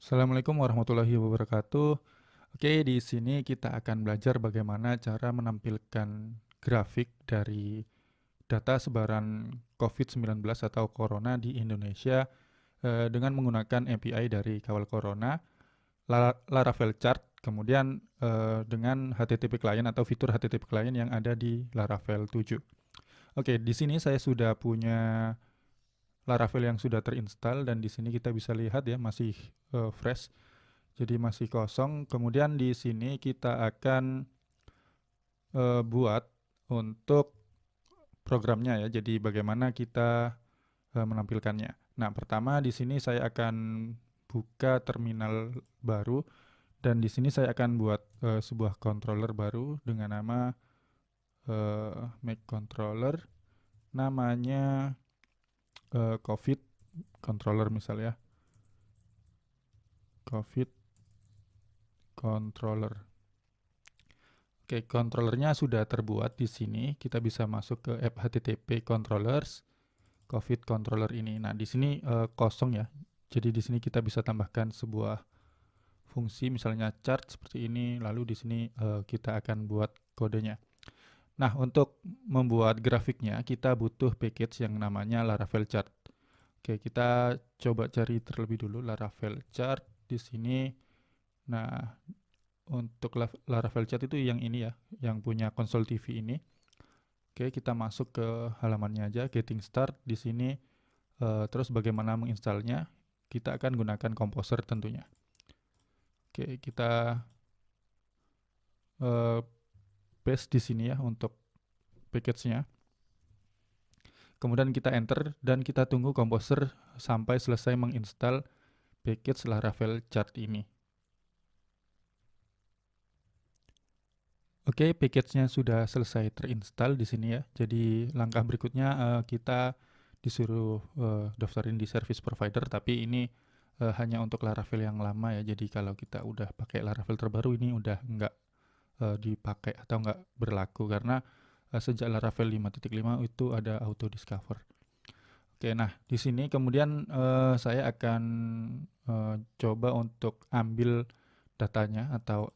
Assalamualaikum warahmatullahi wabarakatuh. Oke, di sini kita akan belajar bagaimana cara menampilkan grafik dari data sebaran COVID-19 atau Corona di Indonesia dengan menggunakan API dari Kawal Corona, Laravel Chart, kemudian dengan HTTP client atau fitur HTTP client yang ada di Laravel 7. Oke, di sini saya sudah punya Laravel yang sudah terinstall dan di sini kita bisa lihat ya masih fresh. Jadi masih kosong. Kemudian di sini kita akan buat untuk programnya ya. Jadi bagaimana kita menampilkannya. Nah, pertama di sini saya akan buka terminal baru dan di sini saya akan buat sebuah controller baru dengan nama make controller, namanya COVID controller misalnya. COVID controller. Oke, controllernya sudah terbuat di sini. Kita bisa masuk ke app HTTP controllers, COVID controller ini. Nah, di sini kosong ya. Jadi di sini kita bisa tambahkan sebuah fungsi, misalnya chart seperti ini. Lalu di sini kita akan buat kodenya. Nah, untuk membuat grafiknya, kita butuh package yang namanya Laravel Chart. Oke, kita coba cari terlebih dulu Laravel Chart di sini. Nah, untuk Laravel Chat itu yang ini ya, yang punya konsol TV ini. Oke, kita masuk ke halamannya aja, Getting Start di sini. Terus bagaimana menginstalnya? Kita akan gunakan Composer tentunya. Oke, kita paste di sini ya untuk package-nya. Kemudian kita enter dan kita tunggu Composer sampai selesai menginstal package Laravel Chart ini. Oke, package-nya sudah selesai terinstall di sini ya. Jadi langkah berikutnya kita disuruh daftarin di service provider, tapi ini hanya untuk Laravel yang lama ya. Jadi kalau kita udah pakai Laravel terbaru ini udah nggak dipakai atau nggak berlaku karena sejak Laravel 5.5 itu ada auto discover. Oke, nah di sini kemudian saya akan coba untuk ambil datanya atau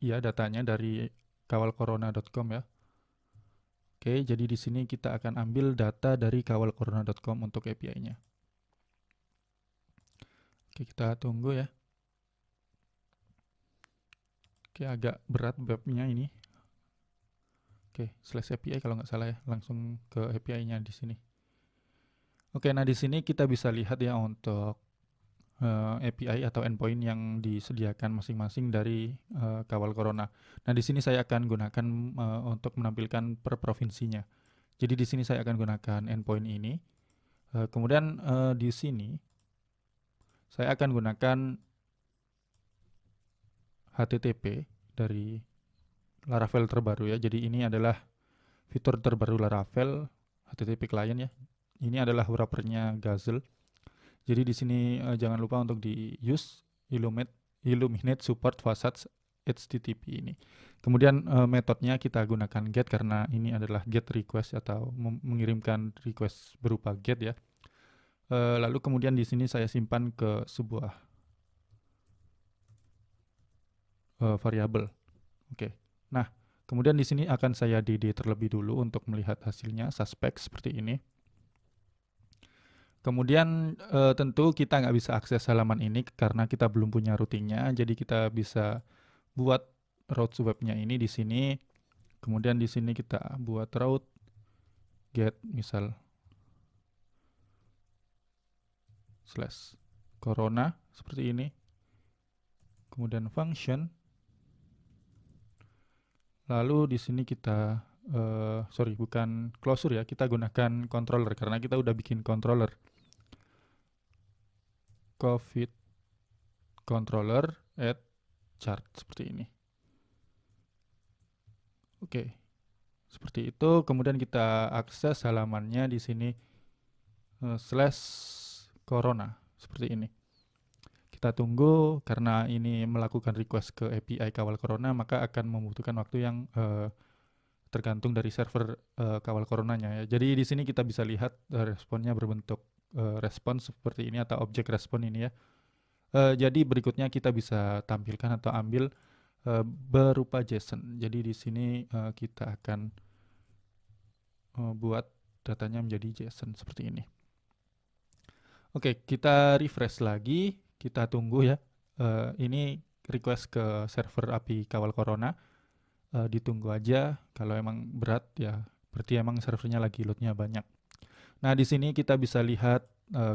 ya datanya dari kawalcorona.com ya. Oke, jadi di sini kita akan ambil data dari kawalcorona.com untuk API-nya. Oke, kita tunggu ya. Oke, agak berat webnya ini. Oke, slash API kalau nggak salah ya, langsung ke API-nya di sini. Oke, nah di sini kita bisa lihat ya untuk API atau endpoint yang disediakan masing-masing dari Kawal Corona. Nah, di sini saya akan gunakan untuk menampilkan per provinsinya. Jadi di sini saya akan gunakan endpoint ini. Kemudian di sini saya akan gunakan HTTP dari Laravel terbaru ya. Jadi ini adalah fitur terbaru Laravel HTTP client ya. Ini adalah wrappernya Gazelle. Jadi di sini jangan lupa untuk di use Illuminate support facades HTTP ini. Kemudian metodenya kita gunakan get karena ini adalah get request atau mengirimkan request berupa get ya. Lalu kemudian di sini saya simpan ke sebuah variabel. Oke. Nah, kemudian di sini akan saya dd terlebih dulu untuk melihat hasilnya suspek seperti ini. Kemudian tentu kita nggak bisa akses halaman ini karena kita belum punya routingnya. Jadi kita bisa buat route webnya ini di sini. Kemudian di sini kita buat route get misal slash corona seperti ini. Kemudian function. Lalu di sini kita bukan closure ya, kita gunakan controller karena kita udah bikin controller. COVID controller add chart seperti ini. Oke. Seperti itu, kemudian kita akses halamannya di sini slash corona seperti ini. Kita tunggu karena ini melakukan request ke API Kawal Corona maka akan membutuhkan waktu yang tergantung dari server Kawal Coronanya ya. Jadi di sini kita bisa lihat responnya berbentuk respon seperti ini atau objek respon ini ya. Jadi berikutnya kita bisa tampilkan atau ambil berupa JSON. Jadi di sini kita akan buat datanya menjadi JSON seperti ini. Oke, kita refresh lagi, kita tunggu ya. Ini request ke server API Kawal Corona. Ditunggu aja. Kalau emang berat ya, berarti emang servernya lagi loadnya banyak. Nah, di sini kita bisa lihat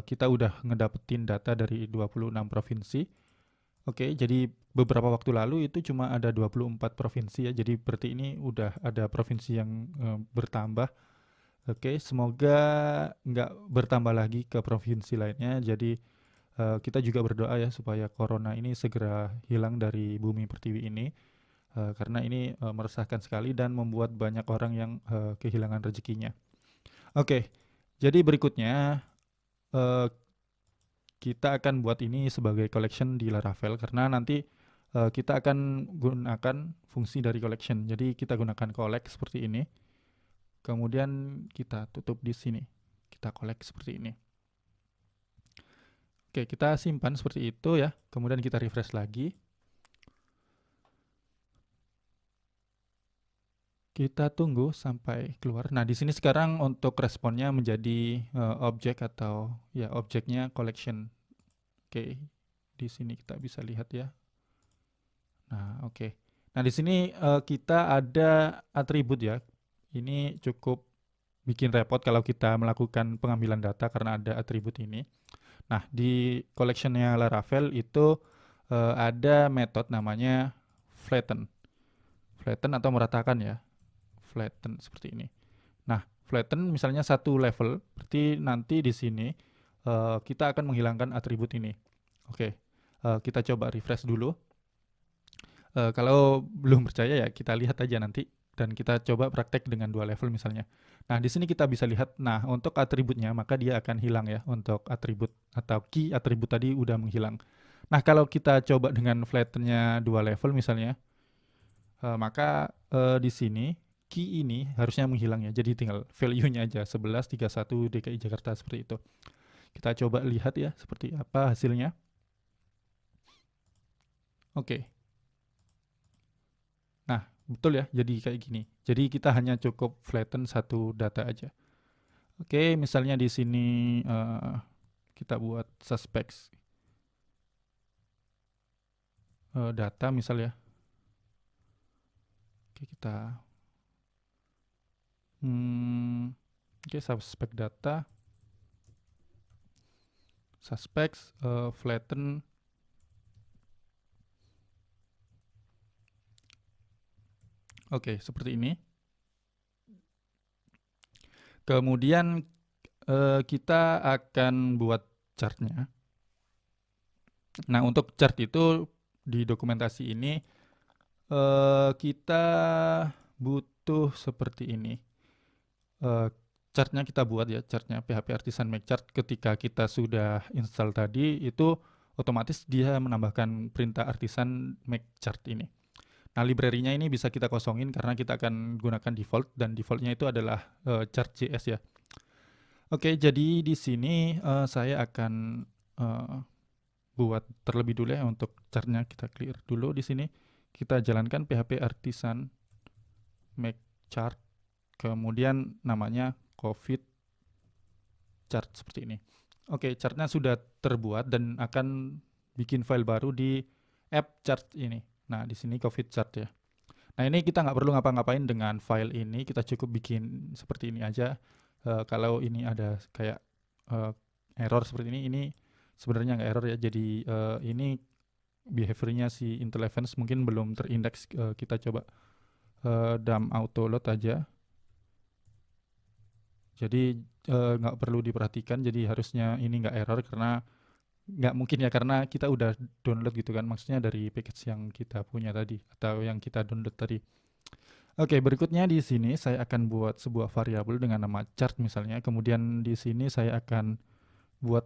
kita udah ngedapetin data dari 26 provinsi. Oke, jadi beberapa waktu lalu itu cuma ada 24 provinsi ya. Jadi berarti ini udah ada provinsi yang bertambah. Oke, semoga nggak bertambah lagi ke provinsi lainnya. Jadi kita juga berdoa ya supaya corona ini segera hilang dari bumi pertiwi ini. Karena ini meresahkan sekali dan membuat banyak orang yang kehilangan rezekinya. Oke, jadi berikutnya eh, kita akan buat ini sebagai collection di Laravel karena nanti kita akan gunakan fungsi dari collection. Jadi kita gunakan collect seperti ini. Kemudian kita tutup di sini. Kita collect seperti ini. Oke, kita simpan seperti itu ya. Kemudian kita refresh lagi. Kita tunggu sampai keluar. Nah, di sini sekarang untuk responnya menjadi objek atau ya objeknya collection. Oke, di sini kita bisa lihat ya. Nah, oke. Nah, di sini kita ada atribut ya. Ini cukup bikin repot kalau kita melakukan pengambilan data karena ada atribut ini. Nah, di collectionnya Laravel itu ada metode namanya flatten. Flatten atau meratakan ya. Flatten seperti ini. Nah, flatten misalnya satu level, berarti nanti di sini kita akan menghilangkan atribut ini. Oke, kita coba refresh dulu. Kalau belum percaya ya kita lihat aja nanti dan kita coba praktek dengan dua level misalnya. Nah, di sini kita bisa lihat, nah untuk atributnya maka dia akan hilang ya untuk atribut atau key atribut tadi udah menghilang. Nah, kalau kita coba dengan flattennya dua level misalnya, maka di sini key ini harusnya menghilang ya. Jadi tinggal value-nya aja 1131 DKI Jakarta seperti itu. Kita coba lihat ya seperti apa hasilnya. Oke. Nah, betul ya. Jadi kayak gini. Jadi kita hanya cukup flatten satu data aja. Oke, misalnya di sini kita buat suspects data misal ya. Oke, kita oke, suspect data, suspects flatten. Oke, seperti ini. Kemudian kita akan buat chartnya. Nah, untuk chart itu di dokumentasi ini kita butuh seperti ini. Chartnya kita buat ya, chartnya PHP Artisan Make Chart ketika kita sudah install tadi itu otomatis dia menambahkan perintah Artisan Make Chart ini. Nah, library-nya ini bisa kita kosongin karena kita akan gunakan default dan defaultnya itu adalah chart.js ya. Oke, jadi di sini saya akan buat terlebih dulu ya untuk chartnya kita clear dulu di sini. Kita jalankan PHP Artisan Make Chart, kemudian namanya COVID chart seperti ini. Oke, chartnya sudah terbuat dan akan bikin file baru di app chart ini. Nah, di sini COVID chart ya. Nah, ini kita nggak perlu ngapa-ngapain dengan file ini, kita cukup bikin seperti ini aja. Kalau ini ada kayak error seperti ini sebenarnya nggak error ya. Jadi ini behaviornya si Intel Events mungkin belum terindeks. Kita coba dump auto load aja. Jadi nggak perlu diperhatikan. Jadi harusnya ini nggak error karena nggak mungkin ya karena kita udah download gitu kan. Maksudnya dari package yang kita punya tadi atau yang kita download tadi. Oke, berikutnya di sini saya akan buat sebuah variabel dengan nama chart misalnya. Kemudian di sini saya akan buat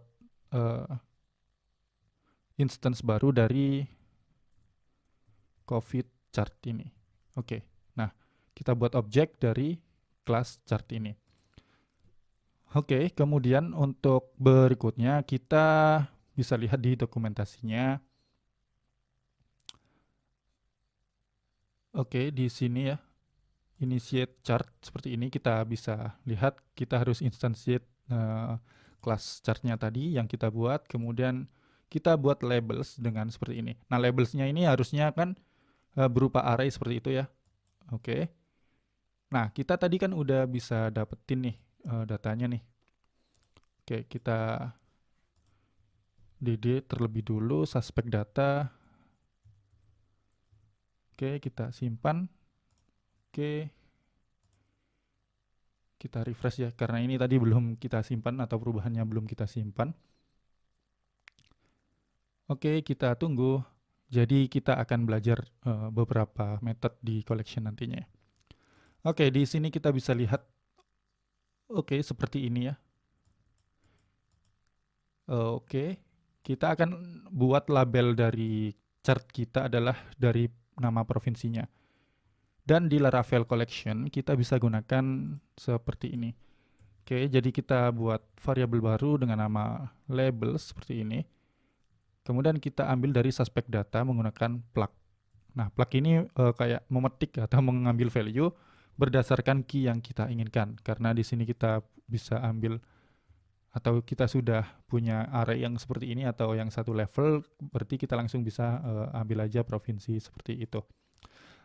instance baru dari COVID chart ini. Oke, nah kita buat objek dari kelas chart ini. Oke, kemudian untuk berikutnya kita bisa lihat di dokumentasinya. Oke, di sini ya, initiate chart seperti ini kita bisa lihat kita harus instantiate kelas chartnya tadi yang kita buat, kemudian kita buat labels dengan seperti ini. Nah, labelsnya ini harusnya kan berupa array seperti itu ya. Oke. Nah, kita tadi kan udah bisa dapetin nih datanya nih. Oke, kita DD terlebih dulu, suspek data. Oke, kita simpan. Oke, kita refresh ya, karena ini tadi belum kita simpan atau perubahannya belum kita simpan. Oke, kita tunggu. Jadi kita akan belajar beberapa metode di collection nantinya. Oke, di sini kita bisa lihat. Oke, seperti ini ya. Oke, kita akan buat label dari chart kita adalah dari nama provinsinya. Dan di Laravel Collection kita bisa gunakan seperti ini. Oke, jadi kita buat variabel baru dengan nama label seperti ini. Kemudian kita ambil dari suspek data menggunakan plug. Nah, plug ini kayak memetik atau mengambil value berdasarkan key yang kita inginkan. Karena di sini kita bisa ambil atau kita sudah punya array yang seperti ini atau yang satu level, berarti kita langsung bisa ambil aja provinsi seperti itu.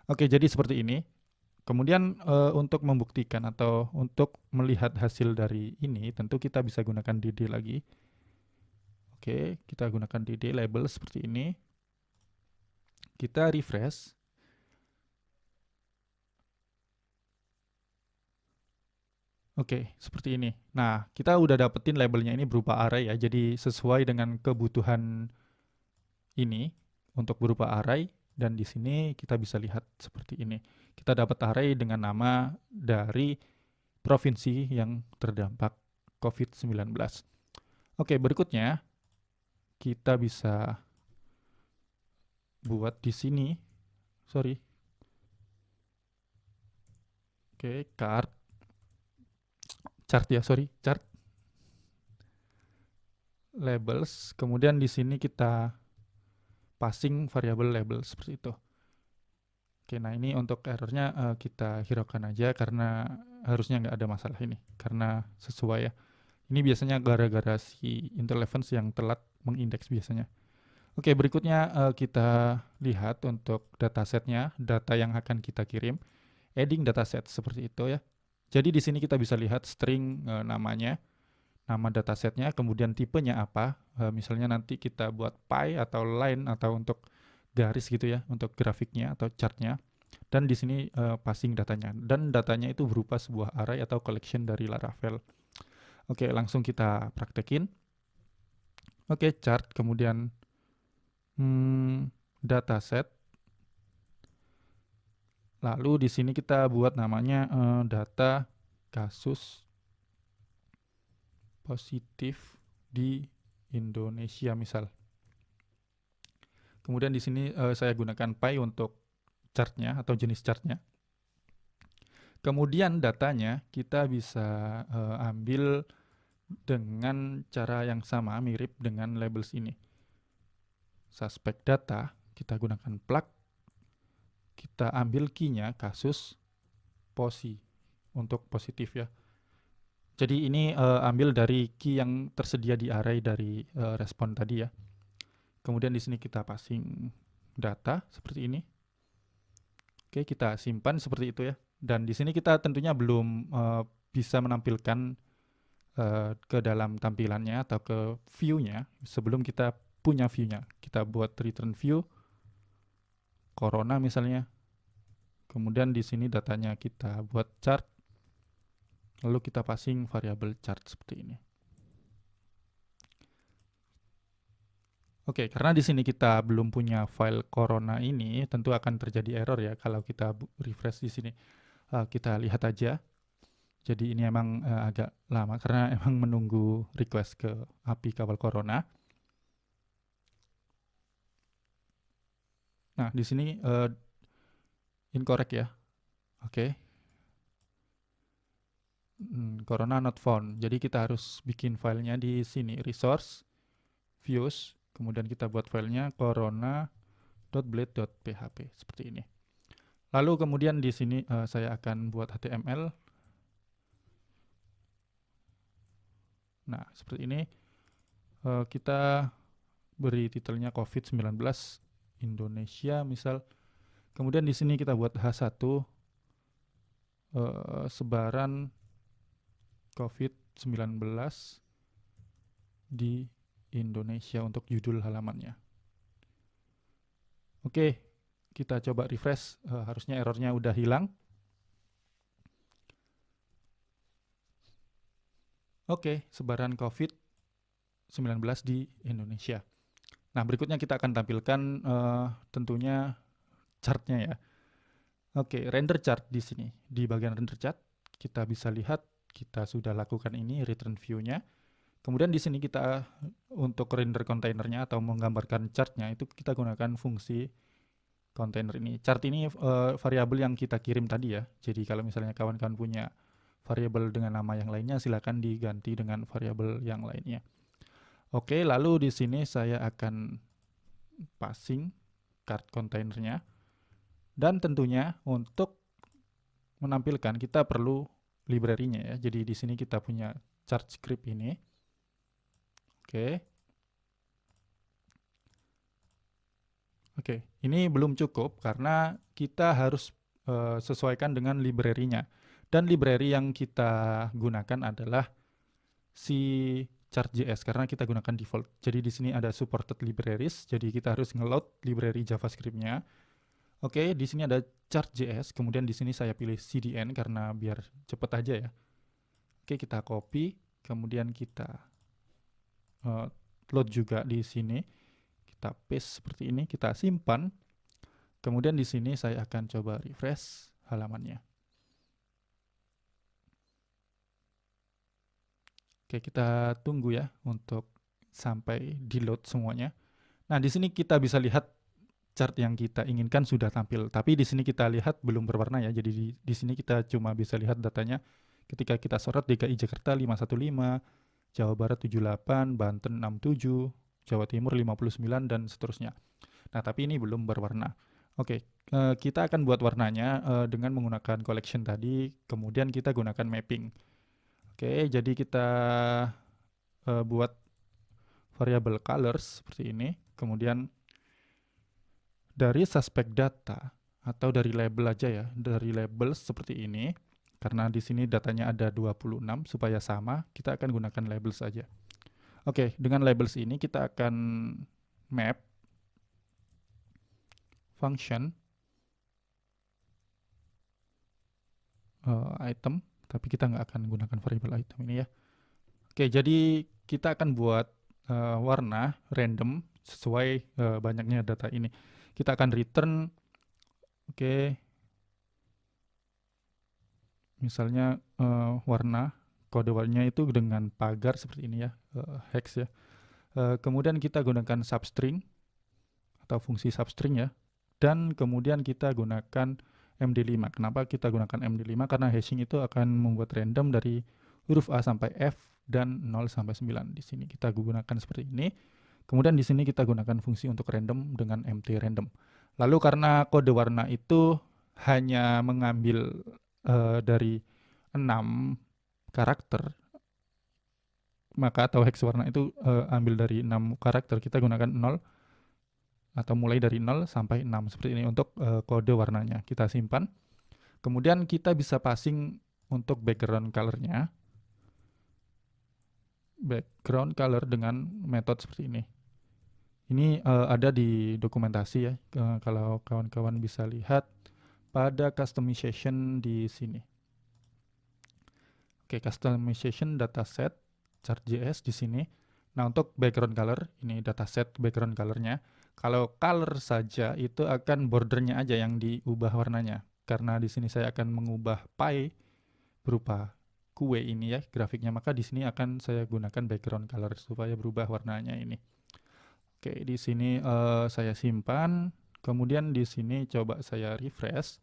Oke, jadi seperti ini. Kemudian untuk membuktikan atau untuk melihat hasil dari ini, tentu kita bisa gunakan DD lagi. Oke, kita gunakan DD label seperti ini. Kita refresh. Oke, seperti ini. Nah, kita udah dapetin labelnya ini berupa array ya. Jadi sesuai dengan kebutuhan ini untuk berupa array. Dan di sini kita bisa lihat seperti ini. Kita dapat array dengan nama dari provinsi yang terdampak COVID-19. Oke, berikutnya kita bisa buat di sini. Sorry. Oke, chart ya, sorry, chart labels. Kemudian di sini kita passing variabel label seperti itu. Oke, nah ini untuk errornya kita hiraukan aja karena harusnya nggak ada masalah ini. Karena sesuai ya. Ini biasanya gara-gara si Intel Events yang telat mengindeks biasanya. Oke, berikutnya kita lihat untuk datasetnya, data yang akan kita kirim. Adding dataset seperti itu ya. Jadi di sini kita bisa lihat string namanya, nama datasetnya, kemudian tipenya apa. Misalnya nanti kita buat pie atau line atau untuk garis gitu ya, untuk grafiknya atau chartnya. Dan di sini passing datanya. Dan datanya itu berupa sebuah array atau collection dari Laravel. Oke, langsung kita praktekin. Oke, chart, kemudian dataset. Lalu di sini kita buat namanya data kasus positif di Indonesia misal. Kemudian di sini saya gunakan pie untuk chartnya atau jenis chartnya. Kemudian datanya kita bisa ambil dengan cara yang sama, mirip dengan labels ini. Suspek data, kita gunakan plug, kita ambil key-nya kasus posi untuk positif ya. Jadi ini ambil dari key yang tersedia di array dari respon tadi ya. Kemudian di sini kita passing data seperti ini. Oke, kita simpan seperti itu ya. Dan di sini kita tentunya belum bisa menampilkan ke dalam tampilannya atau ke view-nya sebelum kita punya view-nya. Kita buat return view corona misalnya. Kemudian di sini datanya kita buat chart. Lalu kita passing variabel chart seperti ini. Oke, karena di sini kita belum punya file corona ini, tentu akan terjadi error ya kalau kita refresh di sini. Kita lihat aja. Jadi ini emang agak lama karena emang menunggu request ke API kawal corona. Nah, di sini incorrect ya. Oke. Corona not found. Jadi kita harus bikin filenya di sini resource. views, kemudian kita buat filenya corona.blade.php seperti ini. Lalu kemudian di sini saya akan buat HTML. Nah, seperti ini. Kita beri titelnya COVID-19 Indonesia misal. Kemudian di sini kita buat H1 sebaran COVID-19 di Indonesia untuk judul halamannya. Oke, kita coba refresh, harusnya errornya udah hilang. Oke, sebaran COVID-19 di Indonesia. Nah, berikutnya kita akan tampilkan tentunya chartnya ya. Oke, render chart di sini. Di bagian render chart, kita bisa lihat kita sudah lakukan ini, return view-nya. Kemudian di sini kita untuk render kontainernya atau menggambarkan chartnya itu kita gunakan fungsi kontainer ini. Chart ini variabel yang kita kirim tadi ya. Jadi kalau misalnya kawan-kawan punya variabel dengan nama yang lainnya, silakan diganti dengan variabel yang lainnya. Oke, lalu di sini saya akan passing card kontainernya. Dan tentunya untuk menampilkan kita perlu library-nya ya. Jadi di sini kita punya chart script ini. Oke, ini belum cukup karena kita harus sesuaikan dengan library-nya. Dan library yang kita gunakan adalah si chart.js karena kita gunakan default. Jadi di sini ada supported libraries, jadi kita harus nge-load library JavaScript-nya. Oke, di sini ada chart.js, kemudian di sini saya pilih CDN karena biar cepet aja ya. Oke, kita copy, kemudian kita load juga di sini. Kita paste seperti ini, kita simpan. Kemudian di sini saya akan coba refresh halamannya. Oke, kita tunggu ya untuk sampai di load semuanya. Nah, di sini kita bisa lihat chart yang kita inginkan sudah tampil, tapi di sini kita lihat belum berwarna ya. Jadi di sini kita cuma bisa lihat datanya ketika kita sorot DKI Jakarta 515, Jawa Barat 78, Banten 67, Jawa Timur 59 dan seterusnya. Nah, tapi ini belum berwarna. Oke, kita akan buat warnanya dengan menggunakan collection tadi, kemudian kita gunakan mapping. Oke, jadi kita buat variabel colors seperti ini, kemudian dari suspect data atau dari label aja ya, dari label seperti ini, karena di sini datanya ada 26 supaya sama, kita akan gunakan labels saja. Oke, dengan labels ini kita akan map function item, tapi kita nggak akan gunakan variabel item ini ya. Oke, jadi kita akan buat warna random sesuai banyaknya data ini. Kita akan return, misalnya warna, kode warnanya itu dengan pagar seperti ini ya, hex ya. Kemudian kita gunakan substring atau fungsi substring ya. Dan kemudian kita gunakan MD5. Kenapa kita gunakan MD5? Karena hashing itu akan membuat random dari huruf A sampai F dan 0 sampai 9. Di sini kita gunakan seperti ini. Kemudian di sini kita gunakan fungsi untuk random dengan MT random. Lalu karena kode warna itu hanya mengambil dari 6 karakter, maka atau hex warna itu ambil dari 6 karakter, kita gunakan 0 atau mulai dari 0 sampai 6 seperti ini untuk kode warnanya. Kita simpan. Kemudian kita bisa passing untuk background color-nya. Background color dengan metode seperti ini. Ini ada di dokumentasi ya, kalau kawan-kawan bisa lihat pada customization di sini. Oke, customization dataset chart.js di sini. Nah, untuk background color, ini dataset background color-nya. Kalau color saja itu akan bordernya aja yang diubah warnanya. Karena di sini saya akan mengubah pie berupa kue ini ya grafiknya, maka di sini akan saya gunakan background color supaya berubah warnanya ini. Oke, di sini saya simpan. Kemudian di sini coba saya refresh.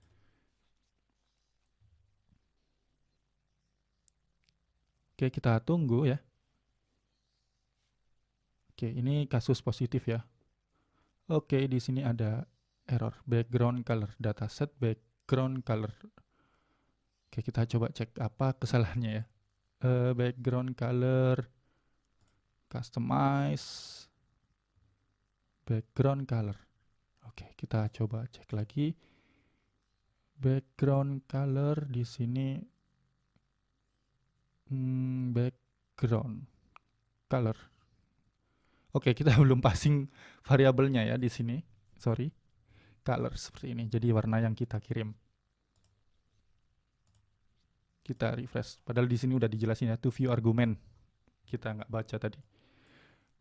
Oke, kita tunggu ya. Oke, ini kasus positif ya. Oke, di sini ada error background color dataset background color. Oke, kita coba cek apa kesalahannya ya. Background color customize background color. Oke, kita coba cek lagi. Background color di sini background color. Oke, kita belum passing variabelnya ya di sini. Sorry. Color seperti ini. Jadi warna yang kita kirim. Kita refresh. Padahal di sini udah dijelasin ya, to view argument. Kita nggak baca tadi.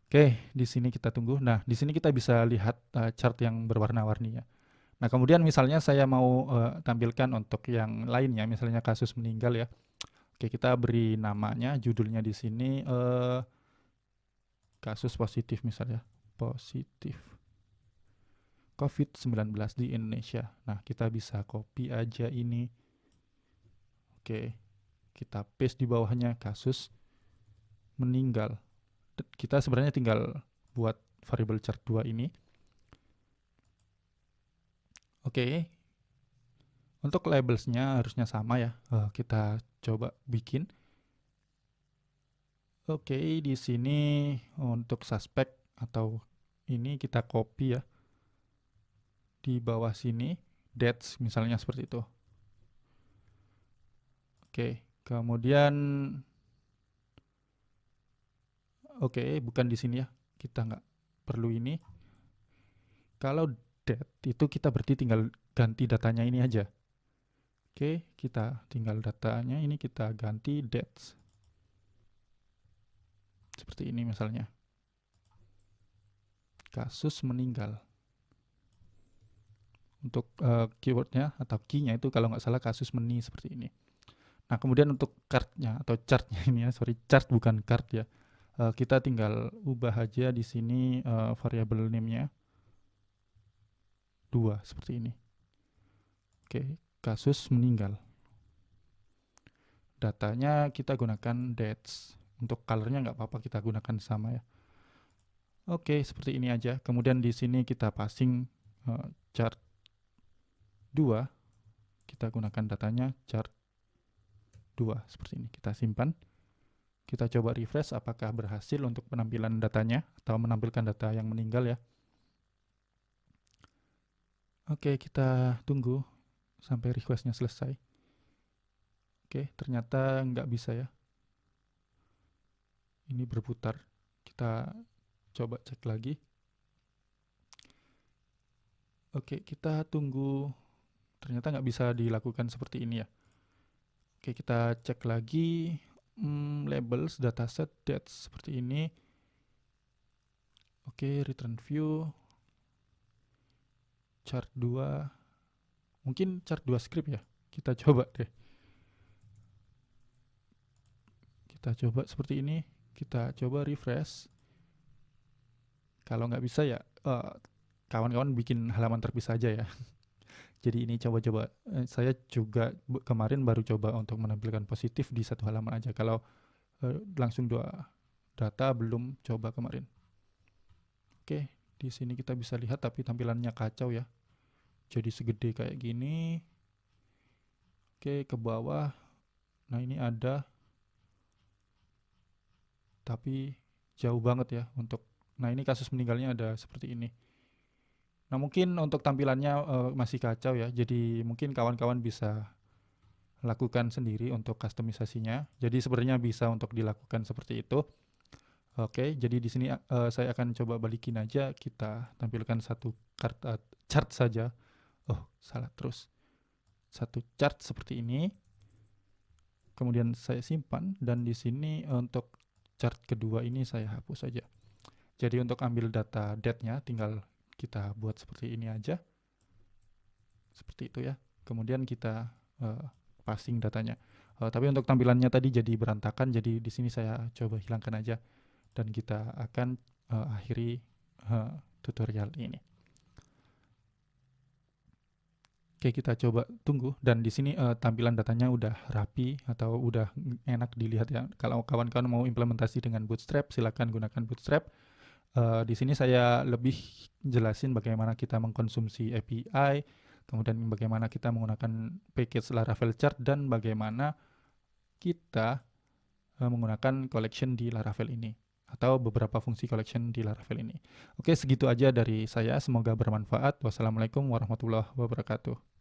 Oke, di sini kita tunggu. Nah, di sini kita bisa lihat chart yang berwarna-warni ya. Nah, kemudian misalnya saya mau tampilkan untuk yang lainnya, misalnya kasus meninggal ya. Oke, kita beri namanya, judulnya di sini kasus positif misalnya. Positif COVID-19 di Indonesia. Nah, kita bisa copy aja ini. Oke, kita paste di bawahnya kasus meninggal. Kita sebenarnya tinggal buat variable chart 2 ini. Oke, untuk labelsnya harusnya sama ya. Kita coba bikin. Oke, di sini untuk suspek atau ini kita copy ya. Di bawah sini, dates misalnya seperti itu. Oke, kemudian bukan di sini ya. Kita nggak perlu ini. Kalau date itu kita berarti tinggal ganti datanya ini aja. Oke, kita tinggal datanya ini kita ganti dates. Seperti ini misalnya. Kasus meninggal. Untuk keywordnya atau key-nya itu kalau nggak salah kasus meni seperti ini. Nah, kemudian untuk card-nya atau chart-nya ini ya, sorry, chart bukan card ya. Kita tinggal ubah aja di sini variable name-nya 2 seperti ini. Oke, kasus meninggal. Datanya kita gunakan dates. Untuk color-nya nggak apa-apa kita gunakan sama ya. Oke, seperti ini aja. Kemudian di sini kita passing chart 2. Kita gunakan datanya chart 2 seperti ini. Kita simpan. Kita coba refresh apakah berhasil untuk penampilan datanya atau menampilkan data yang meninggal ya. Oke, kita tunggu sampai requestnya selesai. Oke, ternyata nggak bisa ya. Ini berputar. Kita coba cek lagi. Oke, kita tunggu. Ternyata nggak bisa dilakukan seperti ini ya. Oke, kita cek lagi. Labels, dataset, dates seperti ini. Oke, return view. Chart 2. Mungkin chart 2 script ya. Kita coba deh. Kita coba seperti ini. Kita coba refresh. Kalau nggak bisa ya kawan-kawan bikin halaman terpisah aja ya. Jadi ini coba-coba. Saya juga kemarin baru coba untuk menampilkan positif di satu halaman aja. Kalau langsung 2 data belum coba kemarin. Oke, di sini kita bisa lihat tapi tampilannya kacau ya. Jadi segede kayak gini. Oke, ke bawah. Nah, ini ada. Tapi jauh banget ya untuk. Nah, ini kasus meninggalnya ada seperti ini. Nah, mungkin untuk tampilannya masih kacau ya. Jadi mungkin kawan-kawan bisa lakukan sendiri untuk kustomisasinya. Jadi sebenarnya bisa untuk dilakukan seperti itu. Oke, jadi di sini saya akan coba balikin aja. Kita tampilkan satu chart saja. Oh, salah terus. Satu chart seperti ini. Kemudian saya simpan dan di sini untuk chart kedua ini saya hapus saja. Jadi untuk ambil data date-nya tinggal kita buat seperti ini aja. Seperti itu ya. Kemudian kita passing datanya. Tapi untuk tampilannya tadi jadi berantakan, jadi di sini saya coba hilangkan aja dan kita akan akhiri tutorial ini. Oke, kita coba tunggu dan di sini tampilan datanya udah rapi atau udah enak dilihat ya. Kalau kawan-kawan mau implementasi dengan Bootstrap, silakan gunakan Bootstrap. Di sini saya lebih jelasin bagaimana kita mengkonsumsi API, kemudian bagaimana kita menggunakan package Laravel Chart, dan bagaimana kita menggunakan collection di Laravel ini atau beberapa fungsi collection di Laravel ini. Oke, segitu aja dari saya. Semoga bermanfaat. Wassalamualaikum warahmatullahi wabarakatuh.